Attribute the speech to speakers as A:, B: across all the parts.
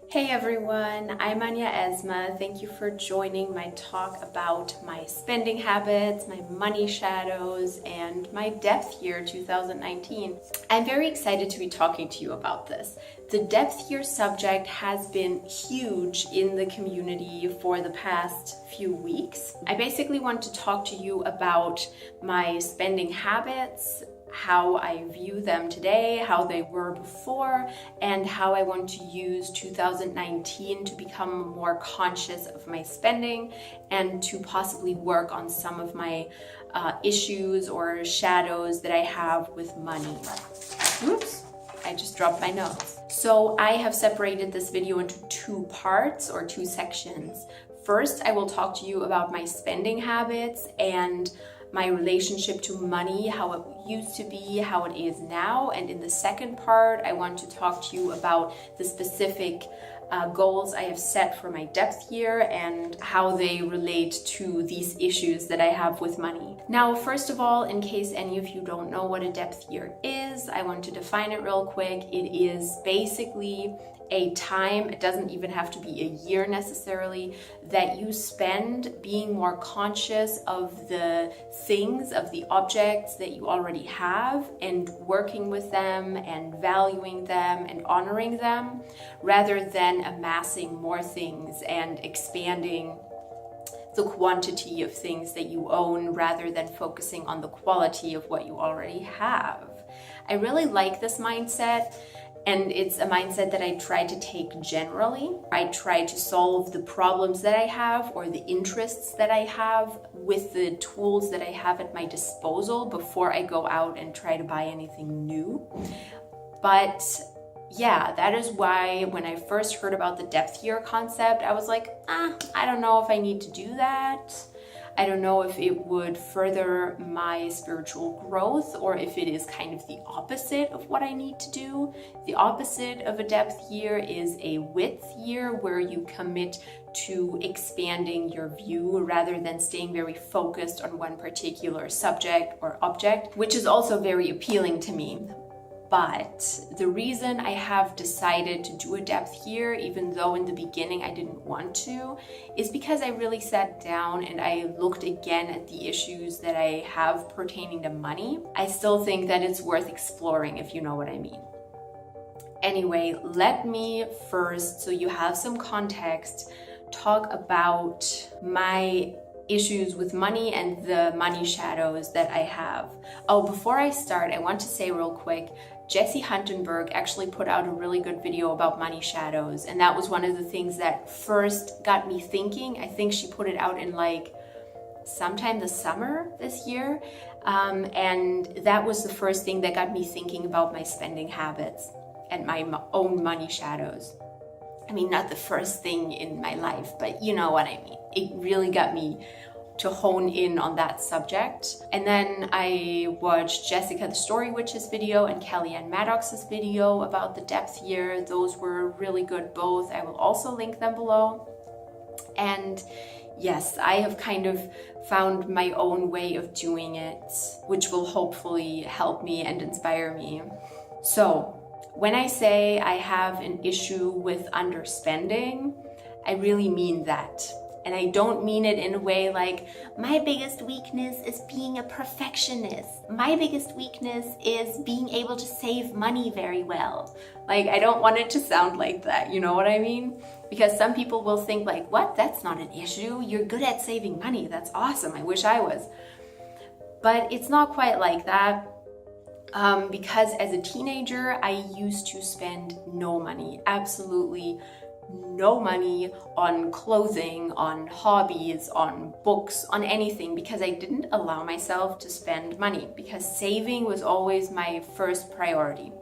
A: Hey everyone, I'm Anya Esma. Thank you for joining my talk about my spending habits, my money shadows, and my depth year 2019. I'm very excited to be talking to you about this. The depth year subject has been huge in the community for the past few weeks. I basically want to talk to you about my spending habits, how I view them today, how they were before, and how I want to use 2019 to become more conscious of my spending and to possibly work on some of my issues or shadows that I have with money. Oops, I just dropped my notes. So I have separated this video into two parts or two sections. First, I will talk to you about my spending habits and my relationship to money, how it used to be, how it is now. And in the second part, I want to talk to you about the specific goals I have set for my depth year and how they relate to these issues that I have with money. Now, first of all, in case any of you don't know what a depth year is, I want to define it real quick. It is basically a time, it doesn't even have to be a year necessarily, that you spend being more conscious of the things, of the objects that you already have and working with them and valuing them and honoring them rather than amassing more things and expanding the quantity of things that you own rather than focusing on the quality of what you already have. I really like this mindset. And it's a mindset that I try to take generally. I try to solve the problems that I have or the interests that I have with the tools that I have at my disposal before I go out and try to buy anything new. But yeah, that is why when I first heard about the depth year concept, I was like, I don't know if I need to do that. I don't know if it would further my spiritual growth or if it is kind of the opposite of what I need to do. The opposite of a depth year is a width year where you commit to expanding your view rather than staying very focused on one particular subject or object, which is also very appealing to me. But the reason I have decided to do a depth year, even though in the beginning I didn't want to, is because I really sat down and I looked again at the issues that I have pertaining to money. I still think that it's worth exploring, if you know what I mean. Anyway, let me first, so you have some context, talk about my issues with money and the money shadows that I have. Oh, before I start, I want to say real quick, Jessie Huntenberg actually put out a really good video about money shadows, and that was one of the things that first got me thinking. I think she put it out in like sometime this summer this year, and that was the first thing that got me thinking about my spending habits and my own money shadows. I mean, not the first thing in my life, but you know what I mean. It really got me to hone in on that subject. And then I watched Jessica the Story Witch's video and Kellyanne Maddox's video about the depth year. Those were really good both. I will also link them below. And yes, I have kind of found my own way of doing it, which will hopefully help me and inspire me. So when I say I have an issue with underspending, I really mean that. And I don't mean it in a way like, my biggest weakness is being a perfectionist. My biggest weakness is being able to save money very well. Like, I don't want it to sound like that, you know what I mean? Because some people will think like, what? That's not an issue. You're good at saving money. That's awesome. I wish I was. But it's not quite like that. Because as a teenager, I used to spend no money, absolutely no money on clothing, on hobbies, on books, on anything, because I didn't allow myself to spend money because saving was always my first priority.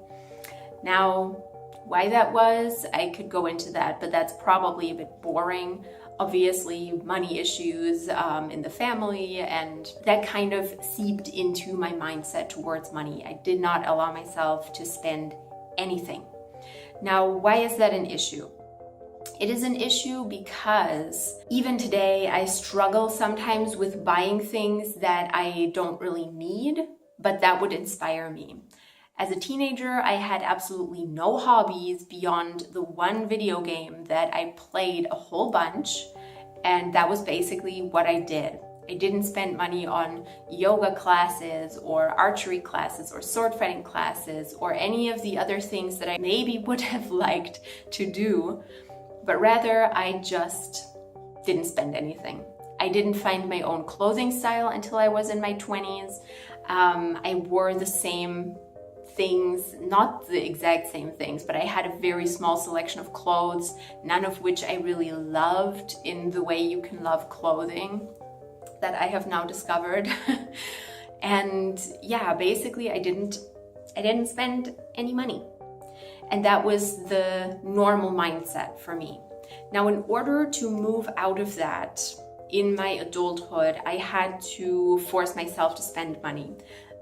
A: Now, why that was, I could go into that, but that's probably a bit boring. Obviously, money issues in the family, and that kind of seeped into my mindset towards money. I did not allow myself to spend anything. Now, why is that an issue? It is an issue because even today I struggle sometimes with buying things that I don't really need, but that would inspire me. As a teenager, I had absolutely no hobbies beyond the one video game that I played a whole bunch, and that was basically what I did. I didn't spend money on yoga classes or archery classes or sword fighting classes or any of the other things that I maybe would have liked to do, but rather I just didn't spend anything. I didn't find my own clothing style until I was in my 20s. I wore the same things, not the exact same things, but I had a very small selection of clothes, none of which I really loved in the way you can love clothing that I have now discovered. And yeah, basically I didn't spend any money. And that was the normal mindset for me. Now, in order to move out of that in my adulthood, I had to force myself to spend money.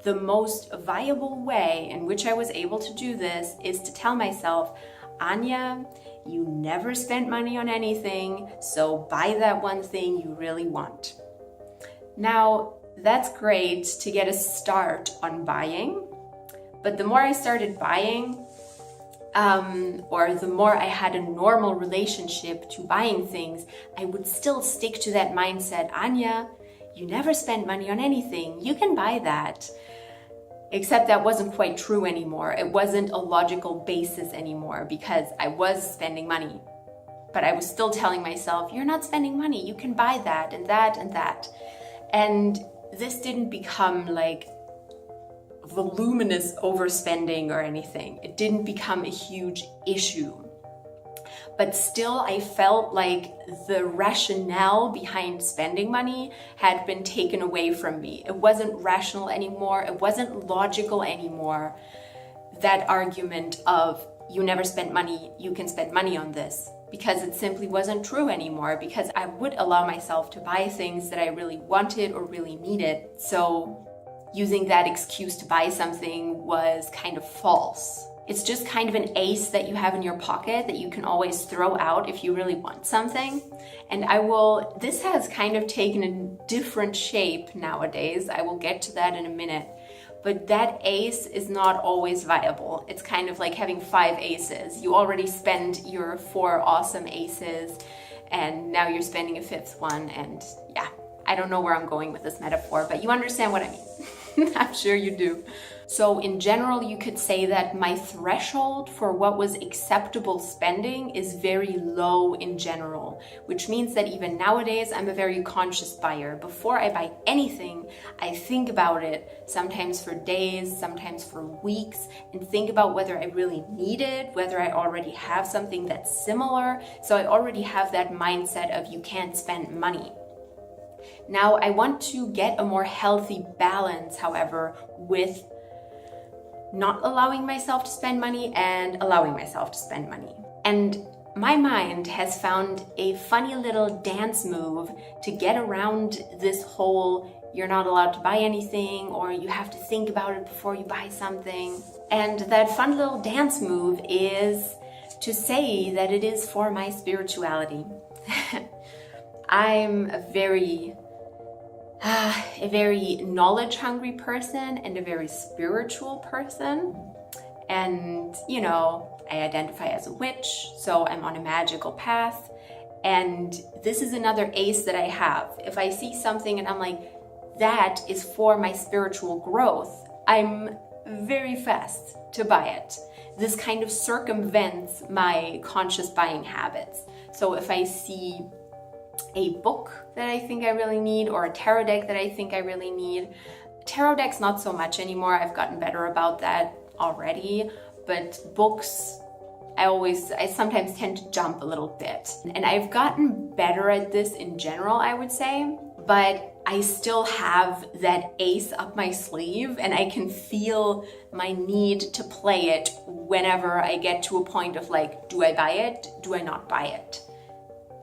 A: The most viable way in which I was able to do this is to tell myself, Anya, you never spent money on anything, so buy that one thing you really want. Now, that's great to get a start on buying, but the more I started buying, or the more I had a normal relationship to buying things, I would still stick to that mindset, Anya, you never spend money on anything, you can buy that. Except that wasn't quite true anymore. It wasn't a logical basis anymore because I was spending money. But I was still telling myself, you're not spending money, you can buy that and that and that. And this didn't become like voluminous overspending or anything. It didn't become a huge issue. But still, I felt like the rationale behind spending money had been taken away from me. It wasn't rational anymore. It wasn't logical anymore. That argument of you never spent money, you can spend money on this. Because it simply wasn't true anymore, because I would allow myself to buy things that I really wanted or really needed. So using that excuse to buy something was kind of false. It's just kind of an ace that you have in your pocket that you can always throw out if you really want something. And this has kind of taken a different shape nowadays. I will get to that in a minute. But that ace is not always viable. It's kind of like having 5 aces. You already spend your 4 awesome aces, and now you're spending a 5th one. And yeah, I don't know where I'm going with this metaphor, but you understand what I mean. I'm sure you do. So in general, you could say that my threshold for what was acceptable spending is very low in general, which means that even nowadays, I'm a very conscious buyer. Before I buy anything, I think about it, sometimes for days, sometimes for weeks, and think about whether I really need it, whether I already have something that's similar. So I already have that mindset of you can't spend money. Now, I want to get a more healthy balance, however, with not allowing myself to spend money and allowing myself to spend money. And my mind has found a funny little dance move to get around this whole you're not allowed to buy anything or you have to think about it before you buy something. And that fun little dance move is to say that it is for my spirituality. I'm a very knowledge-hungry person and a very spiritual person. And, I identify as a witch, so I'm on a magical path. And this is another ace that I have. If I see something and I'm like, that is for my spiritual growth, I'm very fast to buy it. This kind of circumvents my conscious buying habits. So if I see a book that I think I really need or a tarot deck that I think I really need. Tarot decks not so much anymore. I've gotten better about that already, but books I sometimes tend to jump a little bit. And I've gotten better at this in general, I would say, but I still have that ace up my sleeve and I can feel my need to play it whenever I get to a point of like, do I buy it? Do I not buy it?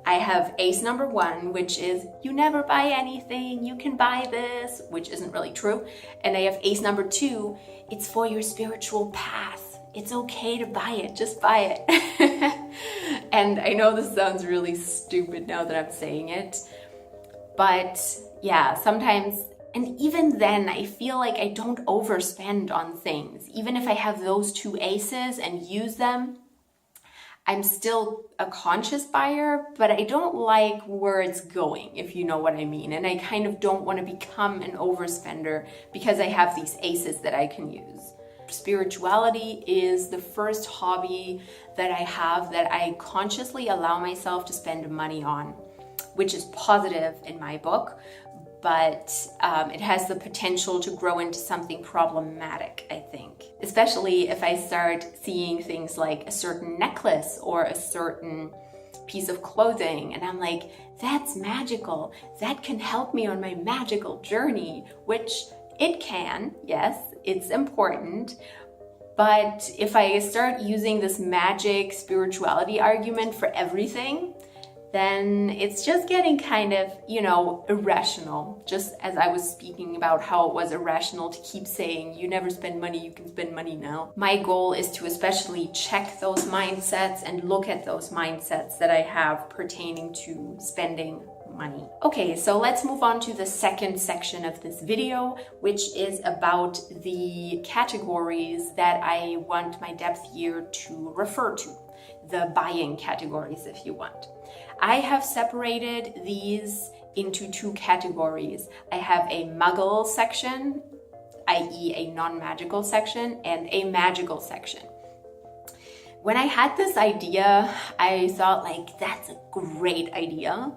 A: I have ace number 1, which is you never buy anything, you can buy this, which isn't really true. And I have ace number 2, it's for your spiritual path. It's okay to buy it, just buy it. And I know this sounds really stupid now that I'm saying it, but yeah, sometimes And even then, I feel like I don't overspend on things. Even if I have those two aces and use them, I'm still a conscious buyer, but I don't like where it's going, if you know what I mean. And I kind of don't want to become an overspender because I have these aces that I can use. Spirituality is the first hobby that I have that I consciously allow myself to spend money on, which is positive in my book, but it has the potential to grow into something problematic, I think. Especially if I start seeing things like a certain necklace or a certain piece of clothing, and I'm like, that's magical. That can help me on my magical journey, which it can, yes, it's important. But if I start using this magic spirituality argument for everything, then it's just getting kind of, irrational. Just as I was speaking about how it was irrational to keep saying, you never spend money, you can spend money now. My goal is to especially check those mindsets and look at those mindsets that I have pertaining to spending money. Okay, so let's move on to the second section of this video, which is about the categories that I want my depth year to refer to. The buying categories, if you want. I have separated these into two categories. I have a muggle section, i.e. a non-magical section, and a magical section. When I had this idea, I thought that's a great idea.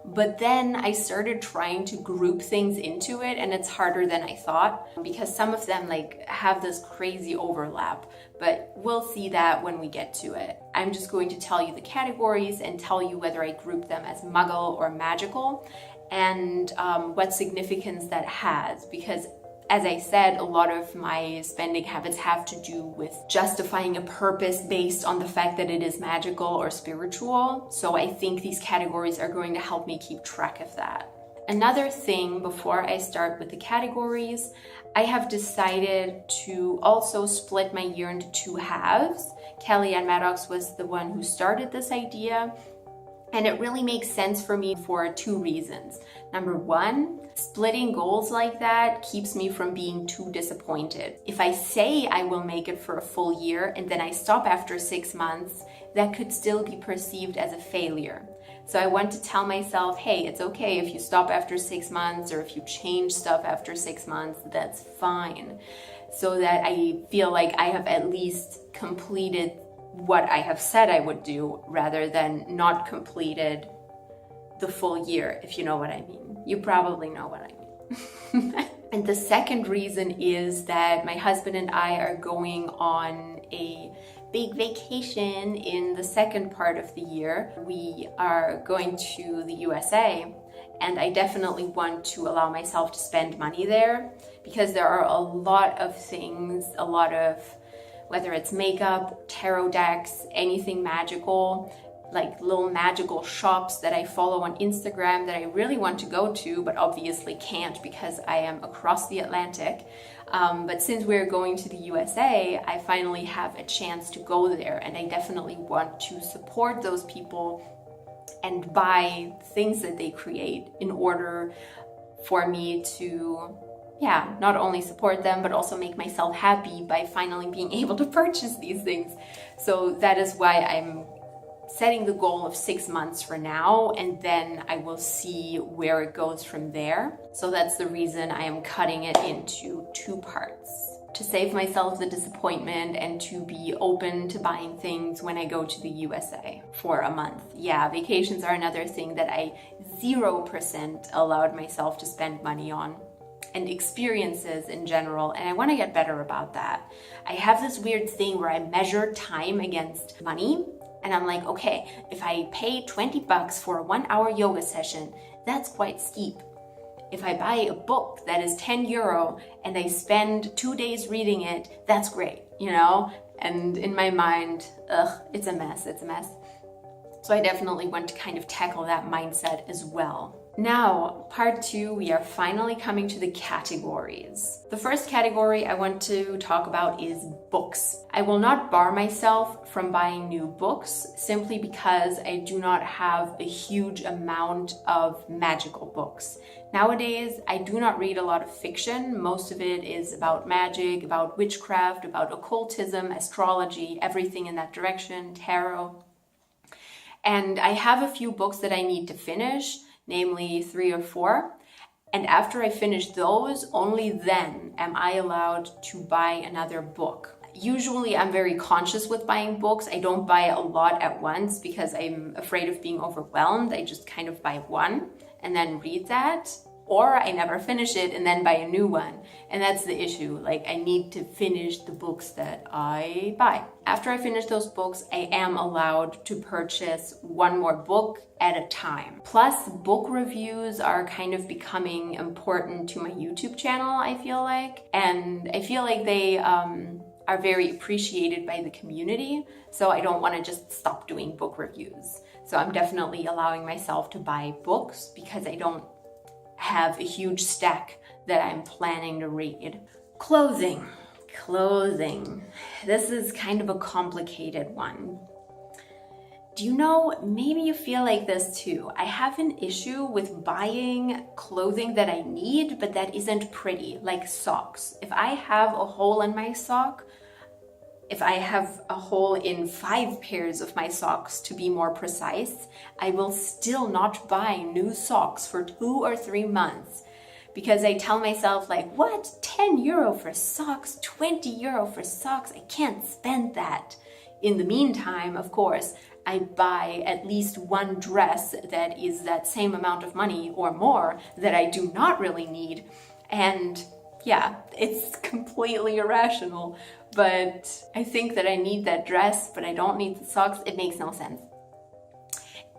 A: But then I started trying to group things into it, and it's harder than I thought because some of them have this crazy overlap, but we'll see that when we get to it. I'm just going to tell you the categories and tell you whether I group them as muggle or magical and what significance that has, because as I said, a lot of my spending habits have to do with justifying a purpose based on the fact that it is magical or spiritual. So I think these categories are going to help me keep track of that. Another thing before I start with the categories, I have decided to also split my year into two halves. Kellyanne Maddox was the one who started this idea, and it really makes sense for me for two reasons. Number one, splitting goals like that keeps me from being too disappointed. If I say I will make it for a full year and then I stop after 6 months, that could still be perceived as a failure. So I want to tell myself, hey, it's okay if you stop after 6 months or if you change stuff after 6 months, that's fine. So that I feel like I have at least completed what I have said I would do rather than not completed the full year, if you know what I mean. You probably know what I mean. And the second reason is that my husband and I are going on a big vacation in the second part of the year. We are going to the USA, and I definitely want to allow myself to spend money there because there are a lot of things, whether it's makeup, tarot decks, anything magical, like little magical shops that I follow on Instagram that I really want to go to, but obviously can't because I am across the Atlantic. But since we're going to the USA, I finally have a chance to go there, and I definitely want to support those people and buy things that they create in order for me to not only support them, but also make myself happy by finally being able to purchase these things. So that is why I'm setting the goal of 6 months for now, and then I will see where it goes from there. So that's the reason I am cutting it into two parts, to save myself the disappointment and to be open to buying things when I go to the USA for a month. Yeah, vacations are another thing that I 0% allowed myself to spend money on, and experiences in general, and I want to get better about that. I have this weird thing where I measure time against money, and I'm like, okay, if I pay $20 for a 1-hour yoga session, that's quite steep. If I buy a book that is €10 and I spend 2 days reading it, that's great, And in my mind, it's a mess. So I definitely want to kind of tackle that mindset as well. Now, part 2, we are finally coming to the categories. The first category I want to talk about is books. I will not bar myself from buying new books simply because I do not have a huge amount of magical books. Nowadays, I do not read a lot of fiction. Most of it is about magic, about witchcraft, about occultism, astrology, everything in that direction, tarot. And I have a few books that I need to finish, namely 3 or 4. And after I finish those, only then am I allowed to buy another book. Usually I'm very conscious with buying books. I don't buy a lot at once because I'm afraid of being overwhelmed. I just kind of buy one and then read that. Or I never finish it and then buy a new one. And that's the issue. Like, I need to finish the books that I buy. After I finish those books, I am allowed to purchase one more book at a time. Plus, book reviews are kind of becoming important to my YouTube channel, I feel like. And I feel like they are very appreciated by the community. So I don't want to just stop doing book reviews. So I'm definitely allowing myself to buy books because I don't have a huge stack that I'm planning to read. Clothing. This is kind of a complicated one. Do you know, maybe you feel like this too. I have an issue with buying clothing that I need, but that isn't pretty, like socks. If I have a hole in my sock, if I have a hole in 5 pairs of my socks to be more precise, I will still not buy new socks for 2 or 3 months because I tell myself like, what? 10 euro for socks, 20 euro for socks? I can't spend that. In the meantime, of course, I buy at least one dress that is that same amount of money or more that I do not really need. And yeah, it's completely irrational, but I think that I need that dress, but I don't need the socks. It makes no sense.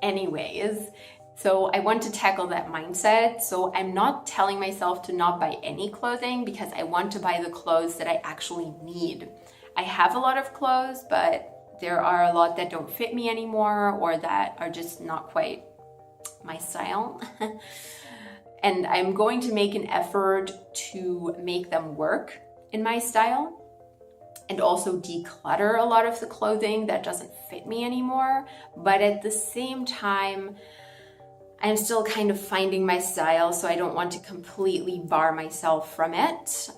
A: Anyways, so I want to tackle that mindset. So I'm not telling myself to not buy any clothing because I want to buy the clothes that I actually need. I have a lot of clothes, but there are a lot that don't fit me anymore or that are just not quite my style. And I'm going to make an effort to make them work in my style and also declutter a lot of the clothing that doesn't fit me anymore. But at the same time, I'm still kind of finding my style, so I don't want to completely bar myself from it.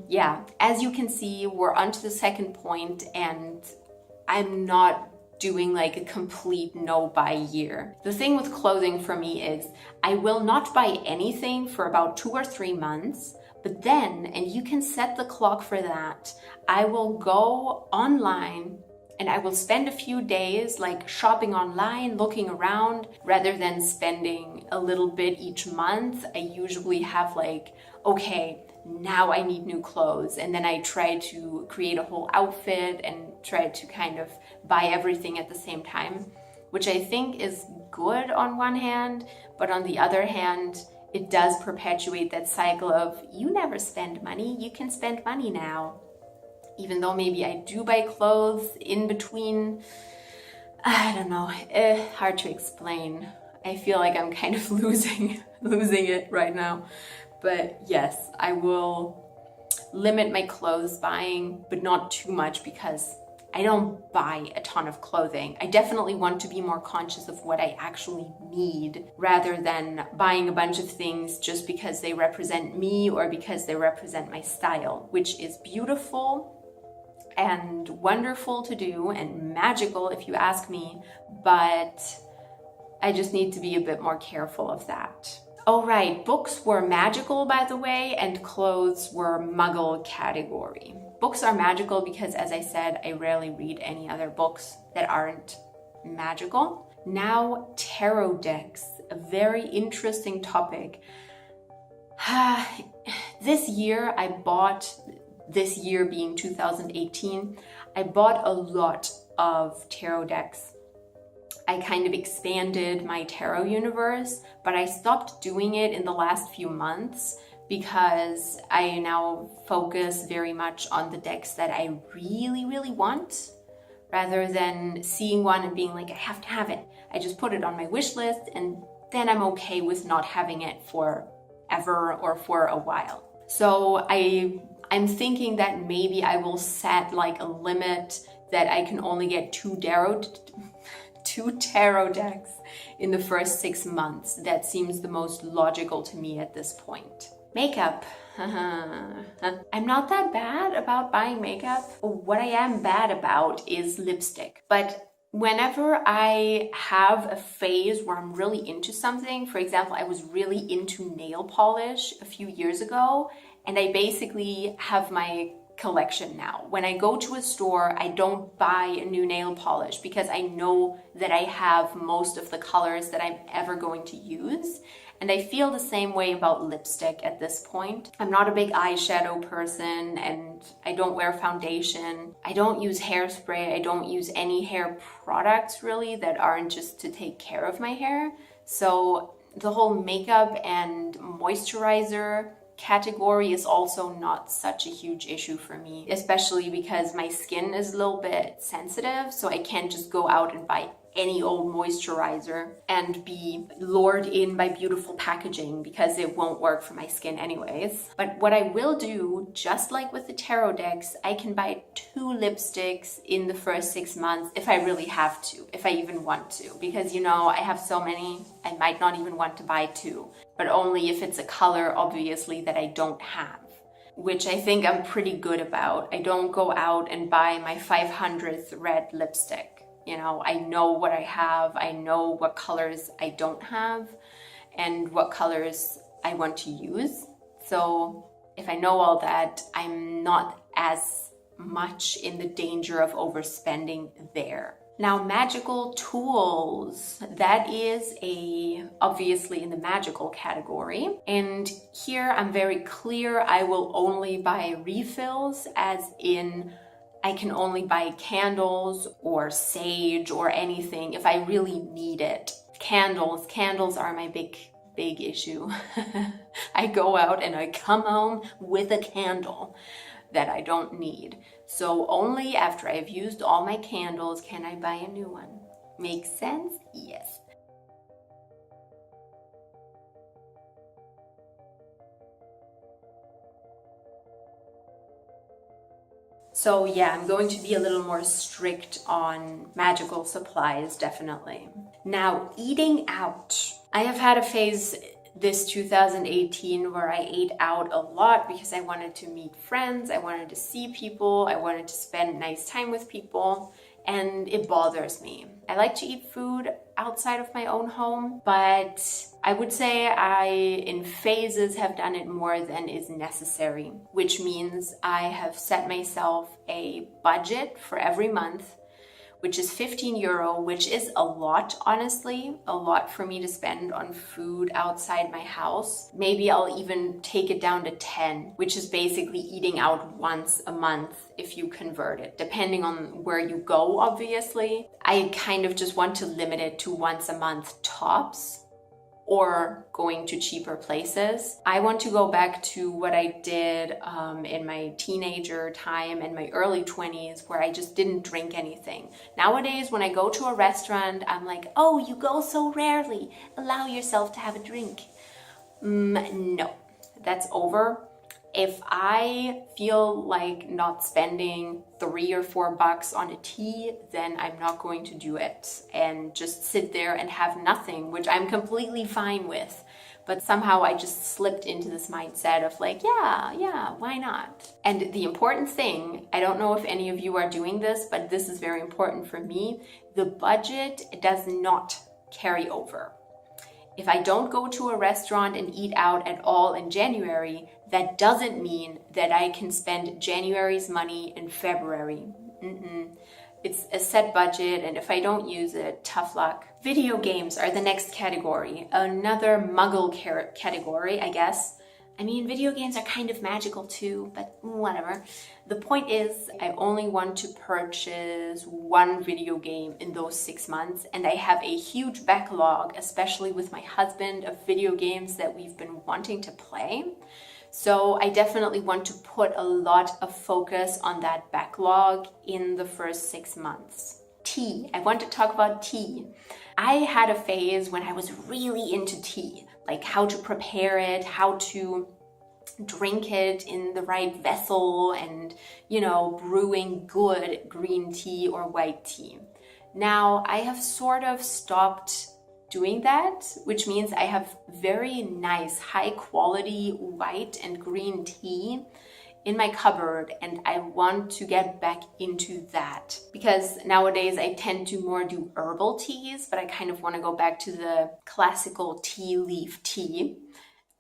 A: Yeah, as you can see, we're on to the second point, and I'm not doing like a complete no-buy year. The thing with clothing for me is I will not buy anything for about 2 or 3 months, but then, and you can set the clock for that, I will go online and I will spend a few days like shopping online, looking around, rather than spending a little bit each month. I usually have like, okay, now I need new clothes. And then I try to create a whole outfit and try to kind of buy everything at the same time, which I think is good on one hand, but on the other hand, it does perpetuate that cycle of you never spend money, you can spend money now. Even though maybe I do buy clothes in between, I don't know, hard to explain. I feel like I'm kind of losing it right now. But yes, I will limit my clothes buying, but not too much because I don't buy a ton of clothing. I definitely want to be more conscious of what I actually need rather than buying a bunch of things just because they represent me or because they represent my style, which is beautiful and wonderful to do and magical if you ask me, but I just need to be a bit more careful of that. Oh right, books were magical, by the way, and clothes were muggle category. Books are magical because, as I said, I rarely read any other books that aren't magical. Now, tarot decks, a very interesting topic. This year being 2018, I bought a lot of tarot decks. I kind of expanded my tarot universe, but I stopped doing it in the last few months because I now focus very much on the decks that I really, really want, rather than seeing one and being like, I have to have it. I just put it on my wish list and then I'm okay with not having it forever or for a while. So I'm thinking that maybe I will set like a limit that I can only get two tarot decks in the first 6 months. That seems the most logical to me at this point. Makeup. I'm not that bad about buying makeup. What I am bad about is lipstick. But whenever I have a phase where I'm really into something, for example, I was really into nail polish a few years ago, and I basically have my collection now. When I go to a store, I don't buy a new nail polish because I know that I have most of the colors that I'm ever going to use. And I feel the same way about lipstick at this point. I'm not a big eyeshadow person, and I don't wear foundation. I don't use hairspray. I don't use any hair products really that aren't just to take care of my hair. So the whole makeup and moisturizer category is also not such a huge issue for me, especially because my skin is a little bit sensitive, so I can't just go out and buy any old moisturizer and be lured in by beautiful packaging because it won't work for my skin anyways. But what I will do, just like with the tarot decks, I can buy 2 lipsticks in the first 6 months if I really have to, if I even want to, because I have so many, I might not even want to buy 2, but only if it's a color obviously that I don't have, which I think I'm pretty good about. I don't go out and buy my 500th red lipstick. I know what I have, I know what colors I don't have, and what colors I want to use. So if I know all that, I'm not as much in the danger of overspending there. Now, magical tools, that is obviously in the magical category. And here I'm very clear, I will only buy refills, as in I can only buy candles or sage or anything if I really need it. Candles are my big issue. I go out and I come home with a candle that I don't need. So only after I've used all my candles can I buy a new one. Makes sense? Yes. So yeah, I'm going to be a little more strict on magical supplies, definitely. Now, eating out. I have had a phase this 2018 where I ate out a lot because I wanted to meet friends, I wanted to see people, I wanted to spend nice time with people, and it bothers me. I like to eat food outside of my own home, but I would say I, in phases, have done it more than is necessary, which means I have set myself a budget for every month, which is €15, which is a lot, honestly, a lot for me to spend on food outside my house. Maybe I'll even take it down to 10, which is basically eating out once a month if you convert it, depending on where you go, obviously. I kind of just want to limit it to once a month tops, or going to cheaper places. I want to go back to what I did in my teenager time and my early 20s, where I just didn't drink anything. Nowadays, when I go to a restaurant, I'm like, oh, you go so rarely, allow yourself to have a drink. No, that's over. If I feel like not spending $3 or $4 on a tea, then I'm not going to do it and just sit there and have nothing, which I'm completely fine with. But somehow I just slipped into this mindset of like, yeah, why not? And the important thing, I don't know if any of you are doing this, but this is very important for me. The budget does not carry over. If I don't go to a restaurant and eat out at all in January, that doesn't mean that I can spend January's money in February. It's a set budget, and if I don't use it, tough luck. Video games are the next category, another muggle category, I guess. I mean, video games are kind of magical too, but whatever. The point is, I only want to purchase one video game in those 6 months, and I have a huge backlog, especially with my husband, of video games that we've been wanting to play. So I definitely want to put a lot of focus on that backlog in the first 6 months. tea. I want to talk about tea. I had a phase when I was really into tea, like how to prepare it, how to drink it in the right vessel, and, you know, brewing good green tea or white tea. Now, I have sort of stopped doing that, which means I have very nice, high quality white and green tea in my cupboard, and I want to get back into that because nowadays I tend to more do herbal teas, but I kind of want to go back to the classical tea leaf tea,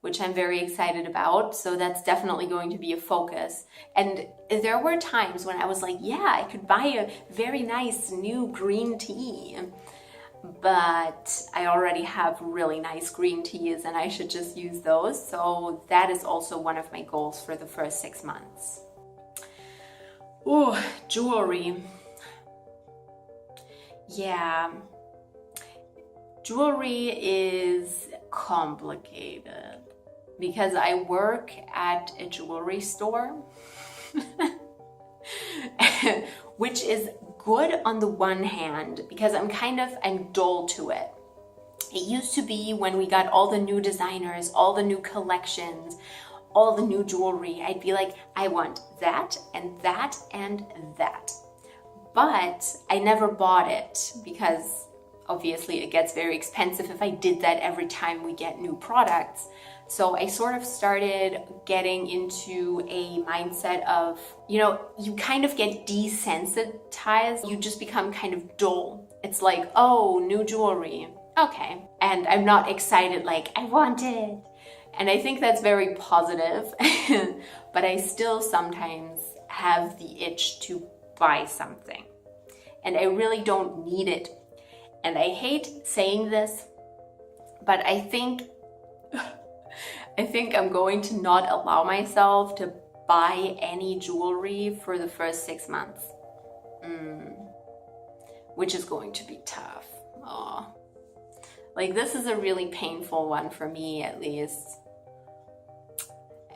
A: which I'm very excited about. So that's definitely going to be a focus. And there were times when I was like, yeah, I could buy a very nice new green tea, but I already have really nice green teas and I should just use those. So that is also one of my goals for the first 6 months. Oh, jewelry. Yeah. Jewelry is complicated because I work at a jewelry store, which is good on the one hand because I'm dull to it. It used to be when we got all the new designers, all the new collections, all the new jewelry, I'd be like, I want that and that and that. But I never bought it because obviously it gets very expensive if I did that every time we get new products. So I sort of started getting into a mindset of, you know, you kind of get desensitized. You just become kind of dull. It's like, oh, new jewelry. Okay. And I'm not excited like, I want it. And I think that's very positive. But I still sometimes have the itch to buy something. And I really don't need it. And I hate saying this, but I think I'm going to not allow myself to buy any jewelry for the first 6 months, which is going to be tough. Oh, like this is a really painful one for me, at least.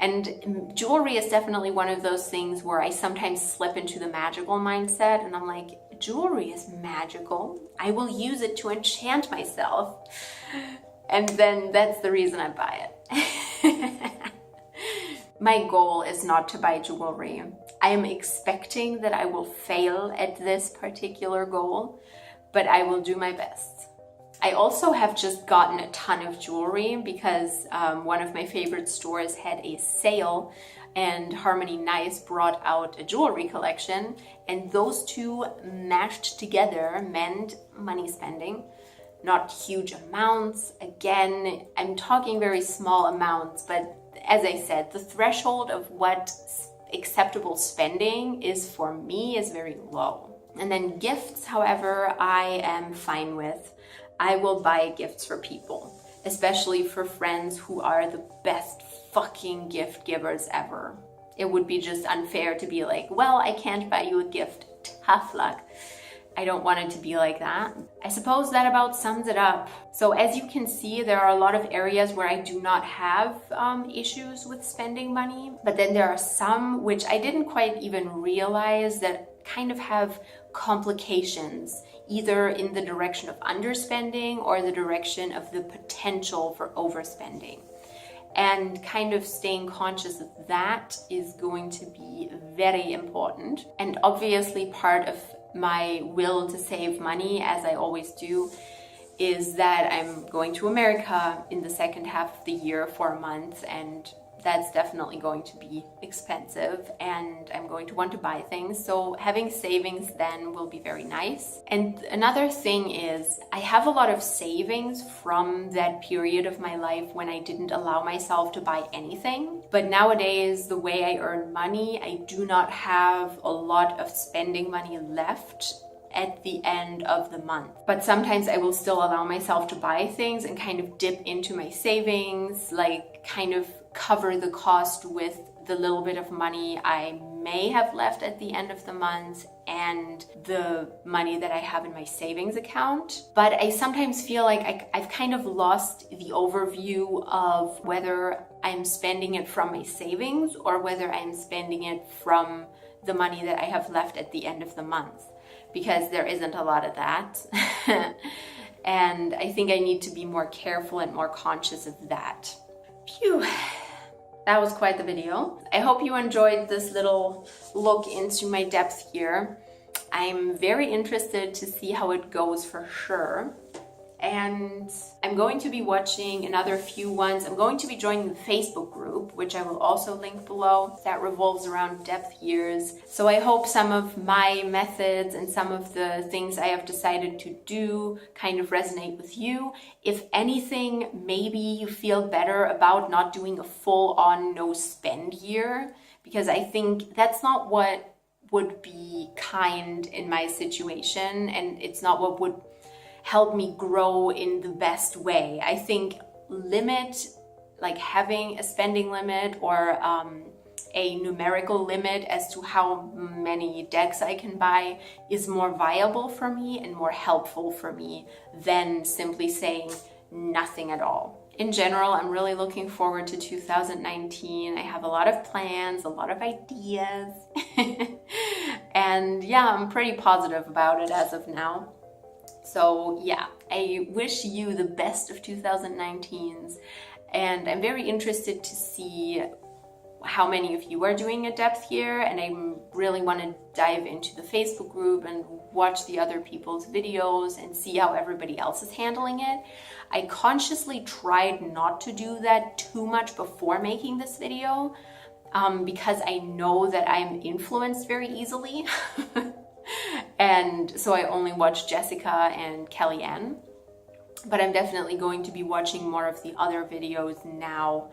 A: And jewelry is definitely one of those things where I sometimes slip into the magical mindset and I'm like, jewelry is magical. I will use it to enchant myself. And then that's the reason I buy it. My goal is not to buy jewelry. I am expecting that I will fail at this particular goal, but I will do my best. I also have just gotten a ton of jewelry because one of my favorite stores had a sale and Harmony Nice brought out a jewelry collection, and those two mashed together meant money spending. Not huge amounts. Again, I'm talking very small amounts, but as I said, the threshold of what acceptable spending is for me is very low. And then gifts, however, I am fine with. I will buy gifts for people, especially for friends who are the best fucking gift givers ever. It would be just unfair to be like, well, I can't buy you a gift. Tough luck. I don't want it to be like that. I suppose that about sums it up. So as you can see, there are a lot of areas where I do not have issues with spending money, but then there are some which I didn't quite even realize that kind of have complications, either in the direction of underspending or the direction of the potential for overspending. And kind of staying conscious of that is going to be very important. And obviously part of my will to save money, as I always do, is that I'm going to America in the second half of the year for a month, and that's definitely going to be expensive, and I'm going to want to buy things. So having savings then will be very nice. And another thing is I have a lot of savings from that period of my life when I didn't allow myself to buy anything. But nowadays, the way I earn money, I do not have a lot of spending money left at the end of the month. But sometimes I will still allow myself to buy things and kind of dip into my savings, like kind of cover the cost with the little bit of money I may have left at the end of the month and the money that I have in my savings account. But I sometimes feel like I've kind of lost the overview of whether I'm spending it from my savings or whether I'm spending it from the money that I have left at the end of the month. because there isn't a lot of that. And I think I need to be more careful and more conscious of that. Phew. That was quite the video. I hope you enjoyed this little look into my depth here. I'm very interested to see how it goes for sure. And I'm going to be watching another few ones. I'm going to be joining the Facebook group, which I will also link below, that revolves around depth years. So I hope some of my methods and some of the things I have decided to do kind of resonate with you. If anything, maybe you feel better about not doing a full-on no spend year, because I think that's not what would be kind in my situation, and it's not what would help me grow in the best way. I think like having a spending limit or a numerical limit as to how many decks I can buy is more viable for me and more helpful for me than simply saying nothing at all. In general, I'm really looking forward to 2019. I have a lot of plans, a lot of ideas, and yeah, I'm pretty positive about it as of now. So yeah, I wish you the best of 2019s, and I'm very interested to see how many of you are doing a depth year, and I really want to dive into the Facebook group and watch the other people's videos and see how everybody else is handling it. I consciously tried not to do that too much before making this video because I know that I'm influenced very easily. And so I only watch Jessica and Kellyanne, but I'm definitely going to be watching more of the other videos now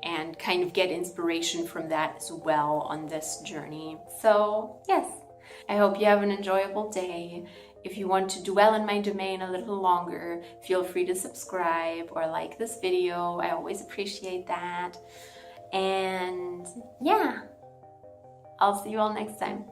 A: and kind of get inspiration from that as well on this journey. So yes, I hope you have an enjoyable day. If you want to dwell in my domain a little longer, feel free to subscribe or like this video. I always appreciate that. And yeah, I'll see you all next time.